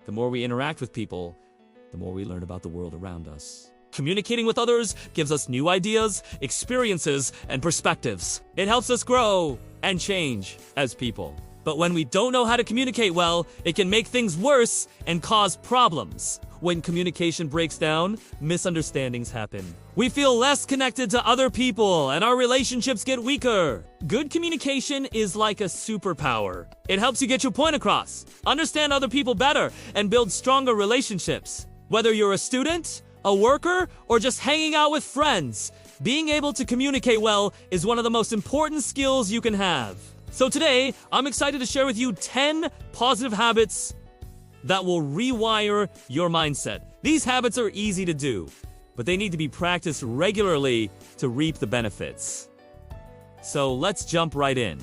The more we interact with people, the more we learn about the world around us. Communicating with others gives us new ideas, experiences, and perspectives. It helps us grow and change as people. But when we don't know how to communicate well, it can make things worse and cause problems. When communication breaks down, misunderstandings happen. We feel less connected to other people, and our relationships get weaker. Good communication is like a superpower. It helps you get your point across, understand other people better, and build stronger relationships. Whether you're a student, a worker, or just hanging out with friends, being able to communicate well is one of the most important skills you can have. So today, I'm excited to share with you 10 positive habits that will rewire your mindset. These habits are easy to do, but they need to be practiced regularly to reap the benefits. So let's jump right in.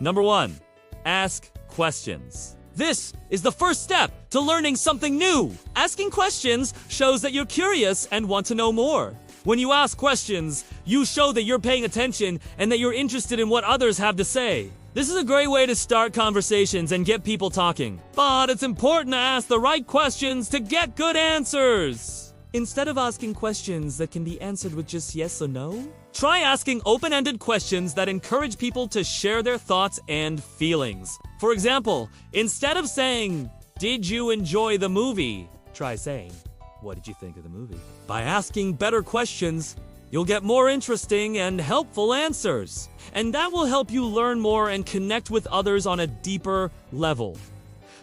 Number 1, ask questions. This is the first step to learning something new. Asking questions shows that you're curious and want to know more. When you ask questions, you show that you're paying attention and that you're interested in what others have to say. This is a great way to start conversations and get people talking. But it's important to ask the right questions to get good answers. Instead of asking questions that can be answered with just yes or no, try asking open-ended questions that encourage people to share their thoughts and feelings. For example, instead of saying, "Did you enjoy the movie?" try saying, "What did you think of the movie?" By asking better questions, you'll get more interesting and helpful answers. And that will help you learn more and connect with others on a deeper level.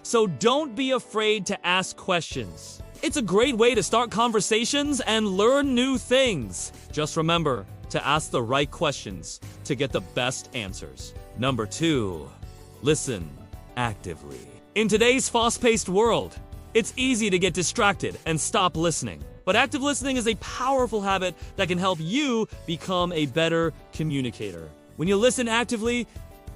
So don't be afraid to ask questions. It's a great way to start conversations and learn new things. Just remember to ask the right questions to get the best answers. Number 2, listen actively. In today's fast-paced world, it's easy to get distracted and stop listening. But active listening is a powerful habit that can help you become a better communicator. When you listen actively,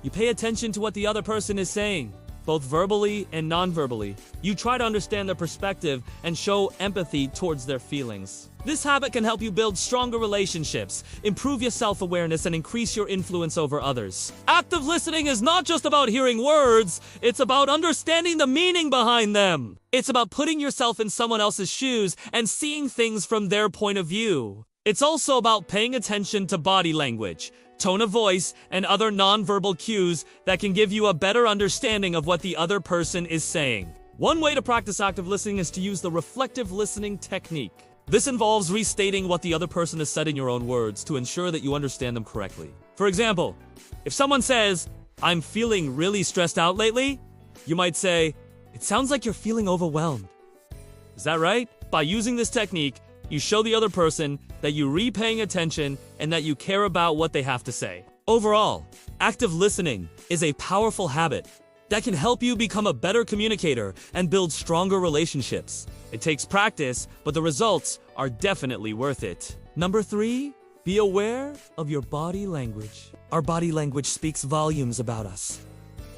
you pay attention to what the other person is saying, both verbally and non-verbally. You try to understand their perspective and show empathy towards their feelings. This habit can help you build stronger relationships, improve your self-awareness, and increase your influence over others. Active listening is not just about hearing words, it's about understanding the meaning behind them. It's about putting yourself in someone else's shoes and seeing things from their point of view. It's also about paying attention to body language, tone of voice, and other non-verbal cues that can give you a better understanding of what the other person is saying. One way to practice active listening is to use the reflective listening technique. This involves restating what the other person has said in your own words to ensure that you understand them correctly. For example, if someone says, "I'm feeling really stressed out lately," you might say, "It sounds like you're feeling overwhelmed." Is that right? By using this technique, you show the other person that you're repaying attention and that you care about what they have to say. Overall, active listening is a powerful habit that can help you become a better communicator and build stronger relationships. It takes practice, but the results are definitely worth it. Number 3, be aware of your body language. Our body language speaks volumes about us,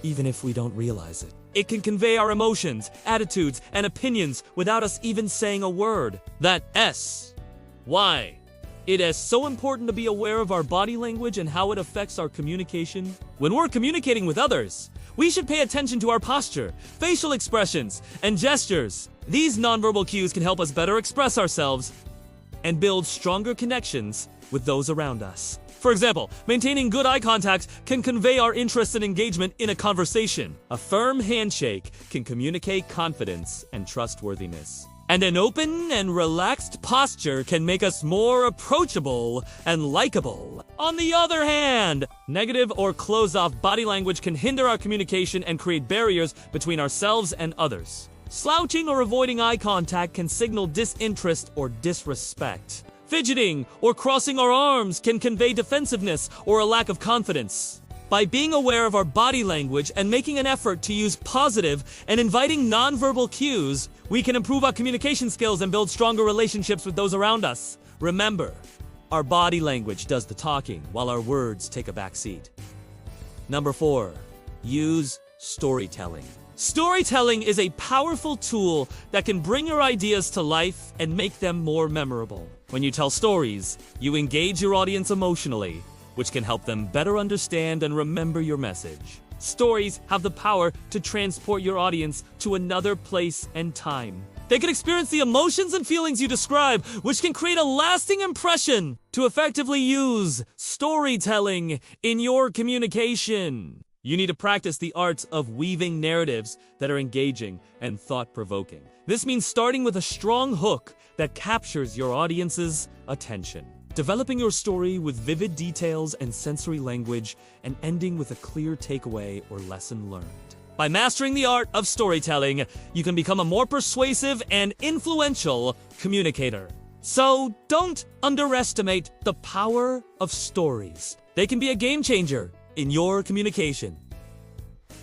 even if we don't realize it. It can convey our emotions, attitudes, and opinions without us even saying a word. Why? It is so important to be aware of our body language and how it affects our communication. When we're communicating with others, we should pay attention to our posture, facial expressions, and gestures. These nonverbal cues can help us better express ourselves and build stronger connections with those around us. For example, maintaining good eye contact can convey our interest and engagement in a conversation. A firm handshake can communicate confidence and trustworthiness. And an open and relaxed posture can make us more approachable and likable. On the other hand, negative or closed-off body language can hinder our communication and create barriers between ourselves and others. Slouching or avoiding eye contact can signal disinterest or disrespect. Fidgeting or crossing our arms can convey defensiveness or a lack of confidence. By being aware of our body language and making an effort to use positive and inviting nonverbal cues, we can improve our communication skills and build stronger relationships with those around us. Remember, our body language does the talking while our words take a back seat. Number 4, use storytelling. Storytelling is a powerful tool that can bring your ideas to life and make them more memorable. When you tell stories, you engage your audience emotionally, which can help them better understand and remember your message. Stories have the power to transport your audience to another place and time. They can experience the emotions and feelings you describe, which can create a lasting impression. To effectively use storytelling in your communication, you need to practice the art of weaving narratives that are engaging and thought-provoking. This means starting with a strong hook that captures your audience's attention. Developing your story with vivid details and sensory language, and ending with a clear takeaway or lesson learned. By mastering the art of storytelling, you can become a more persuasive and influential communicator. So don't underestimate the power of stories. They can be a game changer in your communication.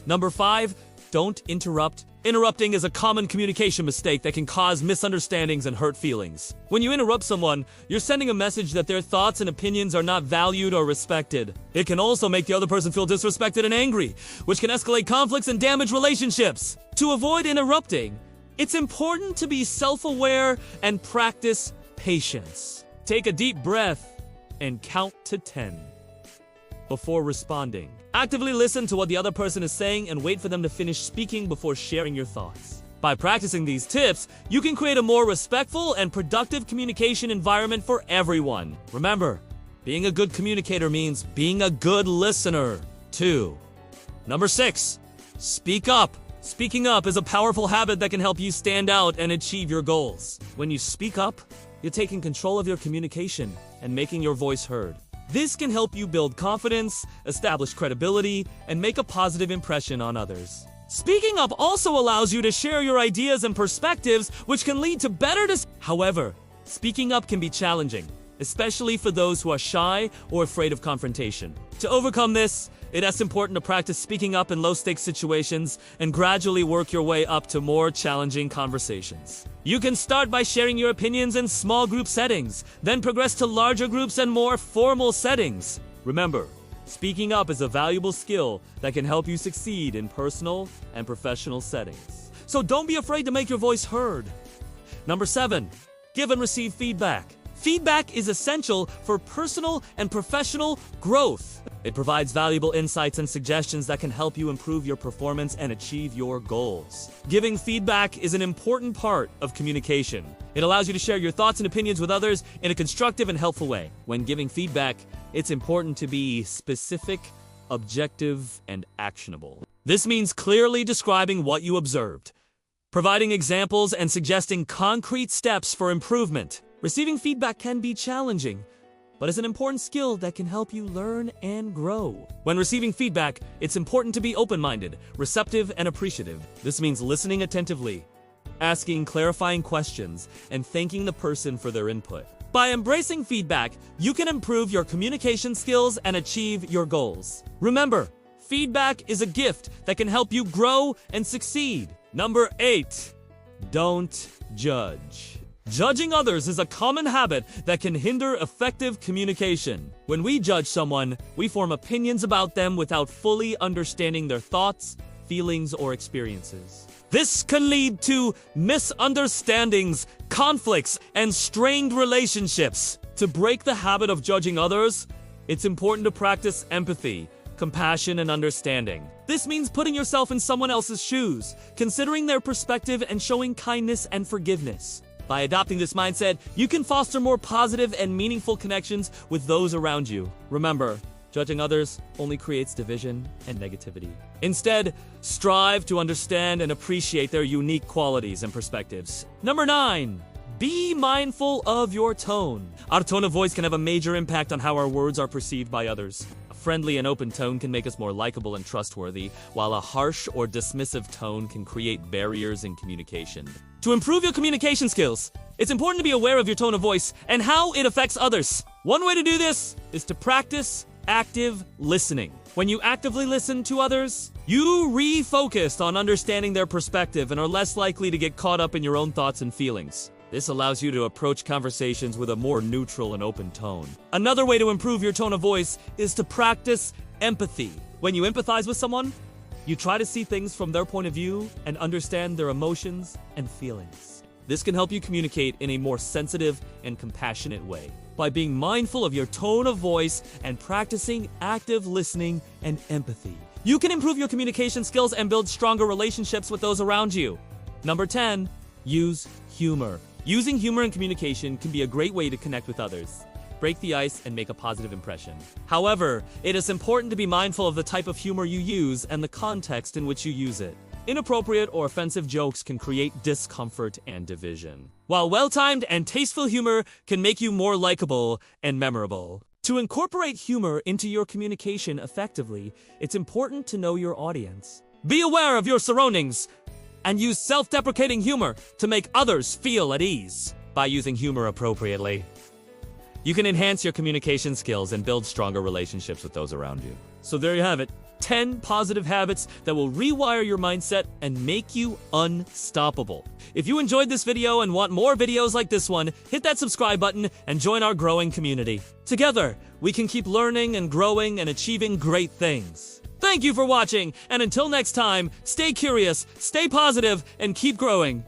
Number 5, don't interrupt. Interrupting is a common communication mistake that can cause misunderstandings and hurt feelings. When you interrupt someone, you're sending a message that their thoughts and opinions are not valued or respected. It can also make the other person feel disrespected and angry, which can escalate conflicts and damage relationships. To avoid interrupting, it's important to be self-aware and practice patience. Take a deep breath and count to 10 before responding. Actively listen to what the other person is saying and wait for them to finish speaking before sharing your thoughts. By practicing these tips, you can create a more respectful and productive communication environment for everyone. Remember, being a good communicator means being a good listener, too. Number 6, speak up. Speaking up is a powerful habit that can help you stand out and achieve your goals. When you speak up, you're taking control of your communication and making your voice heard. This can help you build confidence, establish credibility, and make a positive impression on others. Speaking up also allows you to share your ideas and perspectives, which can lead to better decisions. However, speaking up can be challenging, especially for those who are shy or afraid of confrontation. To overcome this, it is important to practice speaking up in low-stakes situations and gradually work your way up to more challenging conversations. You can start by sharing your opinions in small group settings, then progress to larger groups and more formal settings. Remember, speaking up is a valuable skill that can help you succeed in personal and professional settings. So don't be afraid to make your voice heard. Number 7, give and receive feedback. Feedback is essential for personal and professional growth. It provides valuable insights and suggestions that can help you improve your performance and achieve your goals. Giving feedback is an important part of communication. It allows you to share your thoughts and opinions with others in a constructive and helpful way. When giving feedback, it's important to be specific, objective, and actionable. This means clearly describing what you observed, providing examples, and suggesting concrete steps for improvement. Receiving feedback can be challenging, but it's an important skill that can help you learn and grow. When receiving feedback, it's important to be open-minded, receptive, and appreciative. This means listening attentively, asking clarifying questions, and thanking the person for their input. By embracing feedback, you can improve your communication skills and achieve your goals. Remember, feedback is a gift that can help you grow and succeed. Number 8, don't judge. Judging others is a common habit that can hinder effective communication. When we judge someone, we form opinions about them without fully understanding their thoughts, feelings, or experiences. This can lead to misunderstandings, conflicts, and strained relationships. To break the habit of judging others, it's important to practice empathy, compassion, and understanding. This means putting yourself in someone else's shoes, considering their perspective, and showing kindness and forgiveness. By adopting this mindset, you can foster more positive and meaningful connections with those around you. Remember, judging others only creates division and negativity. Instead, strive to understand and appreciate their unique qualities and perspectives. Number 9, be mindful of your tone. Our tone of voice can have a major impact on how our words are perceived by others. A friendly and open tone can make us more likable and trustworthy, while a harsh or dismissive tone can create barriers in communication. To improve your communication skills, it's important to be aware of your tone of voice and how it affects others. One way to do this is to practice active listening. When you actively listen to others, you refocus on understanding their perspective and are less likely to get caught up in your own thoughts and feelings. This allows you to approach conversations with a more neutral and open tone. Another way to improve your tone of voice is to practice empathy. When you empathize with someone, you try to see things from their point of view and understand their emotions and feelings. This can help you communicate in a more sensitive and compassionate way. By being mindful of your tone of voice and practicing active listening and empathy, You can improve your communication skills and build stronger relationships with those around you. Number 10, use humor. Using humor in communication can be a great way to connect with others, break the ice, and make a positive impression. However, it is important to be mindful of the type of humor you use and the context in which you use it. Inappropriate or offensive jokes can create discomfort and division, while well-timed and tasteful humor can make you more likable and memorable. To incorporate humor into your communication effectively, it's important to know your audience. Be aware of your surroundings and use self-deprecating humor to make others feel at ease. By using humor appropriately, you can enhance your communication skills and build stronger relationships with those around you. So there you have it. 10 positive habits that will rewire your mindset and make you unstoppable. If you enjoyed this video and want more videos like this one, hit that subscribe button and join our growing community. Together, we can keep learning and growing and achieving great things. Thank you for watching, and until next time, stay curious, stay positive, and keep growing.